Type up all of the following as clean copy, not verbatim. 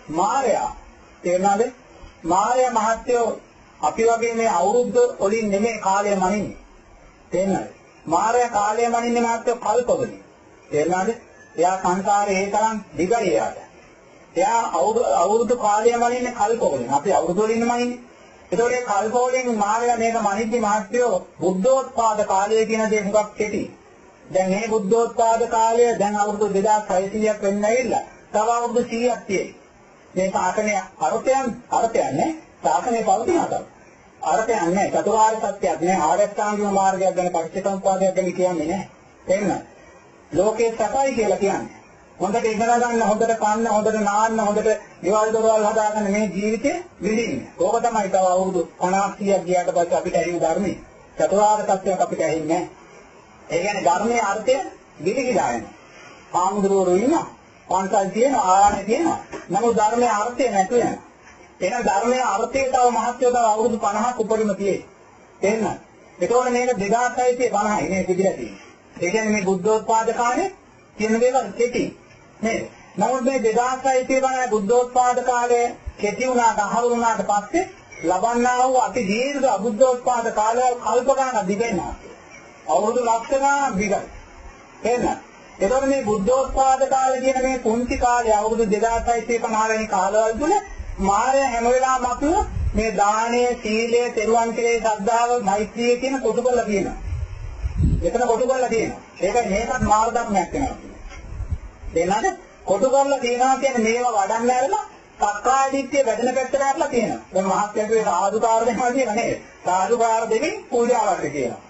මායя තේරුණාද? මායя මහත්යෝ අපි වගේ මේ අවුරුද්ද වලින් නෙමෙයි කාලය මනින්නේ. තේරුණාද? මායя කාලය මනින්නේ මහත්යෝ කල්පවලින්. තේරුණාද? එයා සංසාරේ ඒ තරම් දිගයි යාට. එයා අවුරුදු කාලය මනින්නේ කල්පවලින්. අපි අවුරුදු වලින් මනින්නේ. ඒතකොට මේ කල්පවලින් මායя මේක මනිද්දි මහත්යෝ බුද්ධෝත්පාද කාලය කියන දේ හුඟක් කෙටි. දැන් මේ බුද්ධෝත්පාද කාලය දැන් අවුරුදු 2600ක් වෙන්න ඇවිල්ලා. තව අවුරුදු 100ක් තියෙයි. මේ සාසනයේ අර්ථයන් නේ. සාසනයේ පවතිනවද? අර්ථයන් නැහැ. චතුරාර්ය සත්‍යයක් නෑ. ආරෂ්ඨාංගික මාර්ගයක් ගැන පටිච්චසමුප්පාදයක් ගැන කියන්නේ නෑ. තේරෙනවද? ලෝකේ සැපයි කියලා කියන්නේ. හොඳට ඉගෙන ගන්න, හොඳට කන්න, හොඳට නාන්න, හොඳට ගෙවල් දොරවල් හදාගන්න මේ ජීවිතේ විඳින්න. ඕක තමයි තව අවුරුදු 50 100ක් ගියාට පස්සේ අපිට ඇහෙන ධර්මයේ. චතුරාර්ය සත්‍යයක් අපිට ඇහෙන්නේ නෑ. ඒ කියන්නේ ධර්මයේ අර්ථය ගිලිහිලා යනවා. ආමුදුරවරු ඉන්නවා. පන්සල් තියෙනවා, ආරණ්‍ය තියෙනවා. නමුත් ධර්මයේ අර්ථය නැති වෙනවා. එහෙනම් ධර්මයේ අර්ථය තව මහත්යෝ තව අවුරුදු 50ක් උඩරිම තියෙයි. තේරෙනවද? ඒකෝනේ මේක 2650යි මේ පිළිලා තියෙන්නේ. ඒ කියන්නේ මේ බුද්ධෝත්පාද කාලේ කියන දේවල් කෙටි. නේද? නමුත් මේ 2650 බුද්ධෝත්පාද කාලය කෙටි වුණාට අහවු වුණාට පස්සේ ලබන්නා වූ අති දීර්ඝ අබුද්ධෝත්පාද කාලය කල්ප ගණන් දිගෙනවා. අවුරුදු ලක්ෂ ගණන් දිගයි. තේරෙනවද? ඒතකොට මේ බුද්ධෝත්පාද කාලය කියන මේ පුංචි කාලේ අවුරුදු 2650 වෙනි කාලවල තුල මාය හැම වෙලාවම අපිව මේ දානය, සීලය, තෙරුවන් කෙරෙහි ශ්‍රද්ධාව, මෛත්‍රිය කියන කොටු කරලා තියෙනවා. එතන කොටු කරලා තියෙනවා. ඒකයි මේකත් මාර්ග ධර්මයක් වෙනවා. තේරෙනවද? කොටු කරලා තියෙනවා කියන්නේ මේවා වඩන්න ඇරලා සක්කාය දිට්ඨිය වැඩෙන පැත්තට ඇරලා තියෙනවා. දැන් මහත්යගේ සාදුකාර දෙනවා කියන නේද? සාදුකාර දෙමින් පූජාවට කියනවා.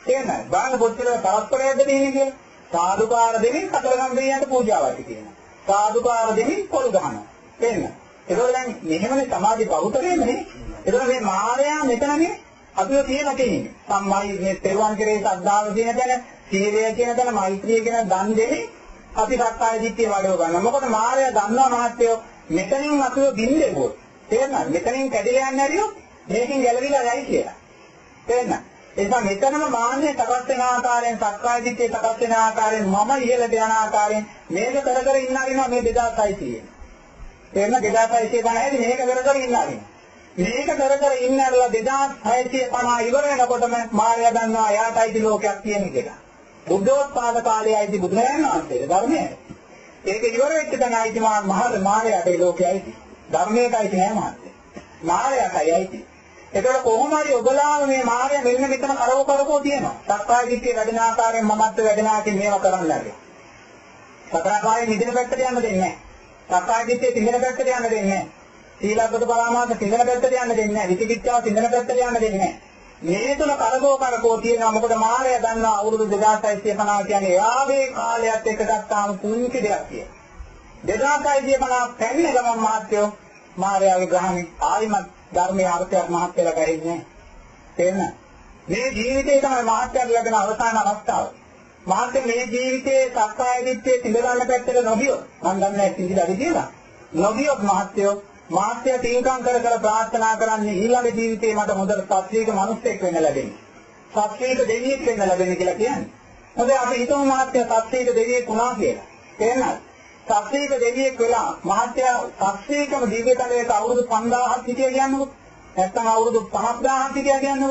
තේරෙනවද? බාහන පොච්චර පරස්පරයෙන් දෙන්නේ කියලා. සාදුකාර දෙමින් කතරගම් දෙවියන්ට පූජාවට කියනවා. සාදුකාර දෙමින් පොල් ගහනවා. තේරෙනවද? ඒකෝ දැන් මෙහෙමනේ සමාධි බහුතරේ නේ. ඒකෝ මේ මායя මෙතනනේ අපිව කියලා තියෙන්නේ. සම්මයි මේ තෙරුවන් කෙරේ ශ්‍රද්ධාව කියන තැන, සීලය කියන තැන, මෛත්‍රිය කියන දන් දෙන්නේ අපි සක්කාය දිට්ඨිය වඩව ගන්නවා. මොකද මායя දන්නවා මහත්යෝ මෙතනින් අපිව බින්දෙවෝ. තේරෙනවද? මෙතනින් කැඩිලා යන්න ඇරියොත් මේකෙන් ගැලවිලා යයි කියලා. තේරෙනවද? ඒ නිසා මෙතනම මාන්නේ සකස් වෙන ආකාරයෙන්, සක්කාය දිට්ඨිය සකස් වෙන ආකාරයෙන්, මම ඉහළට යන ආකාරයෙන් මේක කර කර ඉන්න අරිනවා මේ 2600. තේරෙනවද? 2650 මේක කර කර ඉන්න අරිනවා. මේක කර කර ඉන්නරලා 2650 ඉවර වෙනකොටම මාර්යා දන්නවා යාටයි ලෝකයක් තියෙන කියලා. බුද්ධෝත්පාද කාලයේදී බුදුරජාණන් වහන්සේගේ ධර්මයේ. ඒක ඉවර වෙච්ච තැනයි මාර්යාටයි ලෝකයයි. ධර්මයටයි නෑ මාර්යා. මාර්යාටයි. ඒකල කොහොම හරි ඔබලාම මේ මාර්යා මෙන්න මෙතන කරකෝ තියෙනවා. සක්කාය දිට්ඨිය වැඩෙන ආකාරයෙන් මමත්ව වැඩෙන ආකාරයෙන් මේවා කරන්න লাগে. සතරපාරේ නිදින පැත්තට යන්න දෙන්නේ නෑ. සක්කාය දිට්ඨිය තින්දන පැත්තට යන්න දෙන්නේ නෑ. සීලබ්බත පරාමාස තින්දන පැත්තට යන්න දෙන්නේ නෑ. විචිකිච්ඡාව තින්දන පැත්තට යන්න දෙන්නේ නෑ. මේ තුන කරකෝ තියෙනවා. මොකද මායя දන්නා අවුරුදු 2650 කියන්නේ එයාගේ කාලයත් එක්ක ගත්තාම පුංචි දෙයක් කියලා. 2650 පැමිණ ගමන් මහත්යෝ මායяගේ ග්‍රහණය ආයිමත් ධර්මයේ අර්ථයක් මහත්යලා කැරෙන්නේ. තේරෙනවද? මේ ජීවිතේ තමයි මහත්යලා ලැබෙන අවසාන අවස්ථාව. මහත්ය මේ ජීවිතේ සක්කාය දිට්ඨිය තිඳගන්න පැත්තට නොගියොත් මම දන්නේ සිඳිලා කියලා. නොගියොත් මහත්යෝ මාත්‍ය තීකම් කර කර ප්‍රාර්ථනා කරන්නේ ඊළඟ ජීවිතේ මට හොඳට සත්‍යයක මිනිස්සෙක් වෙන්න ලැබෙන්නේ. සත්‍යයක දෙවියෙක් වෙන්න ලැබෙන්නේ කියලා කියන්නේ. මොකද අපි හිතමු මාත්‍ය සත්‍යයක දෙවියෙක් වුණා කියලා. තේරෙනවද? සත්‍යයක දෙවියෙක් වෙලා මාත්‍ය සත්‍යයකම දිව්‍ය තලයක අවුරුදු 5000ක් හිටිය කියන්නකො. නැත්නම් අවුරුදු 5000ක් හිටිය කියන්නකො.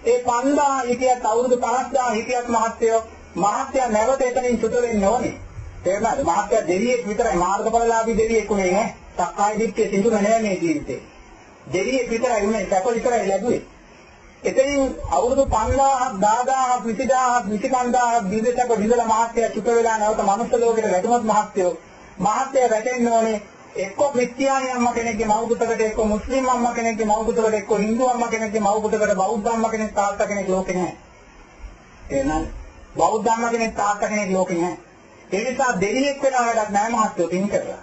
ඒ 5000 හිටියත් අවුරුදු 5000 හිටියත් මාත්‍ය නැවත එතනින් චුත වෙන්න ඕනේ. තේරෙනවද? මාත්‍ය දෙවියෙක් විතරයි මාර්ගඵලලාභී දෙවියෙක් උනේ නෑ. සක්කාය දිට්ඨිය සිඳුන නෑ මේ ජීවිතේ. දෙවියෙක් විතරයි උනේ, සැප විතරයි ලැබුවේ. එතනින් අවුරුදු 5000ක් 10000ක් 20000ක් 25000ක් දිවිසක විඳලා මහත්ය චුත වෙලා නැවත මනුස්ස ලෝකෙට වැටුනොත් මහත්ය වැටෙන්න ඕනේ එක්ක ක්‍රිස්තියානි අම්මා කෙනෙක්ගේ මව් පුතකට, එක්ක මුස්ලිම් අම්මා කෙනෙක්ගේ මව් පුතකට, එක්ක හින්දු අම්මා කෙනෙක්ගේ මව් පුතකට, බෞද්ධ අම්මා කෙනෙක් තාත්තා කෙනෙක් ලෝකේ නැහැ. එහෙනම් බෞද්ධ අම්මා කෙනෙක් තාත්තා කෙනෙක් ලෝකේ නැහැ. ඒ නිසා දෙවියෙක් වෙනා වැඩක් නැහැ මහත්යෝ තින් කරලා.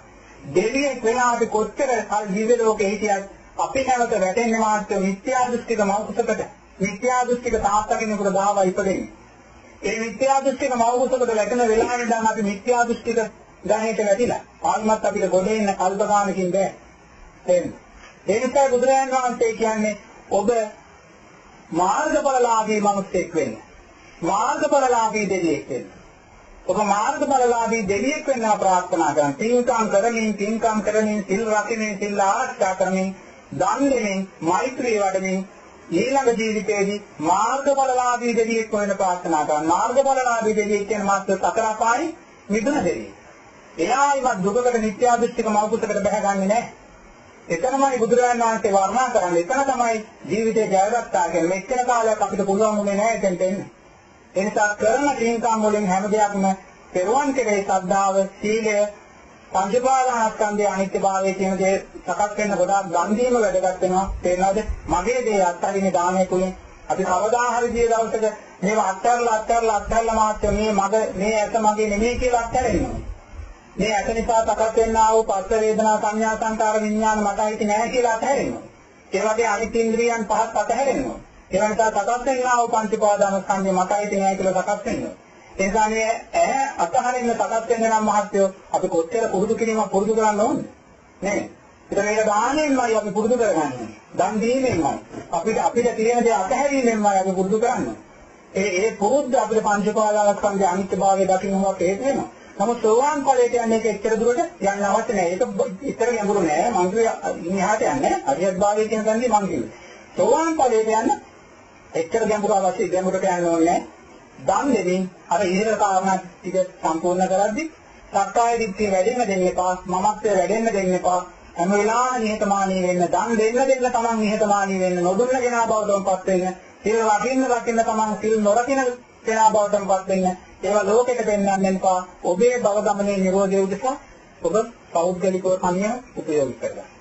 දෙවියෙක් වෙනා අපි කොච්චර කල් ජීවිත ලෝකේ හිටියත් අපි නැවත වැටෙන්නේ මහත්යෝ මිත්‍යා දෘෂ්ටික මව් පුතකට, මිත්‍යා දෘෂ්ටික තාත්තා කෙනෙකුට දාවා ඉපදෙන්නේ. ඒ මිත්‍යා දෘෂ්ටික මව් පුතකට වැටෙන වෙලාවෙ ඉඳන් අපි මිත්‍යා දෘෂ්ටික ගණයට වැටිලා ආත්මත් අපිට ගොඩ එන්න කල්පකාමකින් බෑ. ඒ නිසා බුදුරජාණන් වහන්සේ කියන්නේ ඔබ මාර්ගඵලලාභී මිනිසෙක් වෙන්න. මාර්ගඵලලාභී දෙවියෙක් වෙන්න. ඔබ මාර්ගඵලලාභී දෙවියෙක් වෙන්න ප්‍රාර්ථනා කරන. පින්කම් කරමින්, සිල් රකිමින්, සිල් ආරක්ෂා කරමින්, දන් දෙමින්, මෛත්‍රී වඩමින් ඊළඟ ජීවිතයේදී මාර්ගඵලලාභී දෙවියෙක් වෙන්න ප්‍රාර්ථනා කරන. මාර්ගඵලලාභී දෙවියෙක් කියන මාත්‍ර සතර අපායි මිදුන දෙවියෙක්. එයායිවත් දුකකට මිත්‍යා දෘෂ්ටික මෞපුතකට බැහැගන්නේ නැහැ. එතනමයි බුදුරජාණන් වහන්සේ වර්ණනා කරන්නේ. එතන තමයි ජීවිතේ ජයගත්තා කියන්නේ. මෙච්චර කාලයක් අපිට පුළුවන් වුණේ නැහැ එතෙන්ට එන්න. ඒ නිසා කරන පින්කම් වලින් හැම දෙයක්ම පෙරවන් කෙරේ ශ්‍රද්ධාව, සීලය, පංචපාදානස්කන්ධයේ අනිත්‍යභාවය කියන දේ සකස් වෙන්න ගොඩාක් දන් දීම වැදගත් වෙනවා. තේරෙනවද? මගේ දේ අත්හරින්නේ දානය තුලින්. අපි කවදා හරි ගිය දවසක මේව අත්හැරලා මාත්‍ය මේ ඇස මගේ නෙමෙයි කියලා අත්හැරෙනවා. මේ ඇස නිසා සකස් වෙන්නා වූ පස්ස වේදනා සංඥා සංකාර විඥාන මට අයිති නැහැ කියලා අත්හැරෙනවා. ඒ වගේ අනිත් ඉන්ද්‍රියන් පහත් අත්හැරෙනවා. ඒ නිසා සකස් වෙන්නා වූ පංචපාදානස්කන්ධය මට අයිති නැහැ කියලා සකස් වෙනවා. ඒ නිසා මේ ඇහැ අතහරින්න සකස් වෙන්න නම් මහත්යෝ අපි කොච්චර පුරුදු කරන්න ඕනද? නේ? ඒක මේක දානෙන්මයි අපි පුරුදු කරගන්නේ. දන් දීමෙන්මයි. අපිට තියෙන දේ අතහැරීමෙන්මයි අපි පුරුදු කරන්නේ. ඒ පුරුද්ද අපිට පංචපාදානස්කන්ධයේ අනිත්‍යභාවය දකින්නවත් හේතු වෙනවා. නමුත් සෝවාන් ඵලයට යන්නේ එච්චර දුරට යන්න අවශ්‍ය නැහැ. ඒක ඉතර ගැඹුරු නෑ. මං කිව්වේ ඉහාට යන්නේ. අරියත් භාවය කියන තැනදී මං කිව්වේ. සෝවාන් ඵලයට යන්න එච්චර ගැඹුරට යන්න ඕනේ. දන් දෙමින් අර ඉහළ කාරණා ටික සම්පූර්ණ කරද්දී සක්කාය දිට්ඨිය වැඩෙන්න දෙන්න එපා. මමත්වය වැඩෙන්න දෙන්න එපා. හැම වෙලාවෙම නිහතමානී වෙන්න. දන් දෙන්න තමන් නිහතමානී වෙන්න. නොදුන්න කෙනා බවටපත් වෙන්න. සිල් රකින්න තමන් සිල් නොරකින්න කෙනා බවටපත් වෙන්න. ඒවා ලෝකෙට දෙන්නන්න එපා. ඔබේ භව ගමනේ නිරෝධය උදෙසා ඔබ පෞද්ගලිකව කන්නේ උපයෝගී කරගන්න.